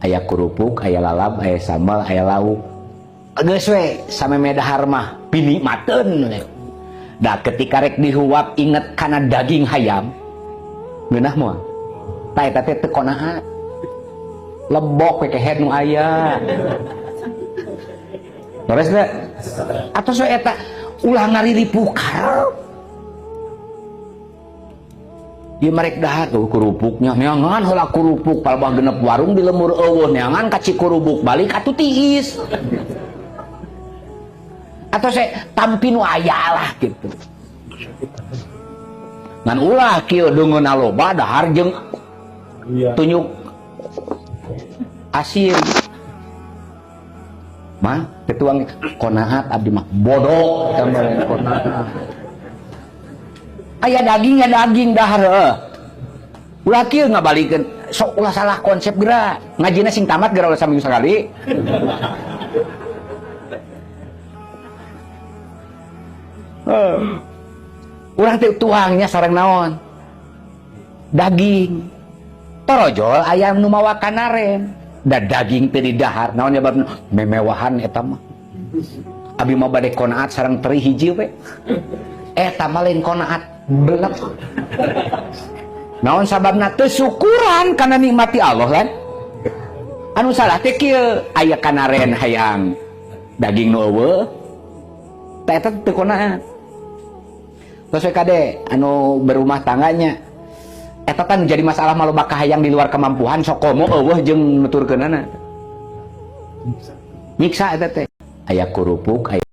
aya kerupuk, aya lalap, aya sambal, aya lauk. Geus we sameme dahar mah pinikmateun we. Da ketika rek dihuap inget kana daging hayam. Geunah moal. Ta eta teh teu konaan. Lebok we kehead nu aya. Beres teh? Atos we eta ulah ngariripuh karep. Ieu marek dahar tuh kerupuknya neangan heula kerupuk palebah genep warung di lemur eueuh neangan ka Cikurubuk balik atuh tiis. Atau saya tampi nu aya lah gitu. Ngan ulah kieu deungeunna loba dahar jeung tunjuk asin. Mah ketuang konaat abdi mah bodoh tambah konaat. Aya daging dahar heuh. Ulah kieu ngabalikeun sok ulah salah konsep geura. Ngajina sing tamat geura ulah saminggu sakali. Urang teh tuangnya sareng naon? Daging. Torojol ayam nu mawa kanaren. Da daging teh di dahar. Naon nyebabna? Memewahan eta mah. Abi mah bade qanaat sareng teri hiji we. Eta mah lain qanaat belek. Naon sababna teu syukuran kana nikmati Allah kan? Anu salah teh kieu aya kanaren hayang daging nu eueuh. Teh eta teu qanaat. Terus kade anu berumah tangganya eta kan jadi masalah maloba kahayang di luar kemampuan sok komo eueuh jeung nuturkeunana nyiksa eta teh aya kerupuk aya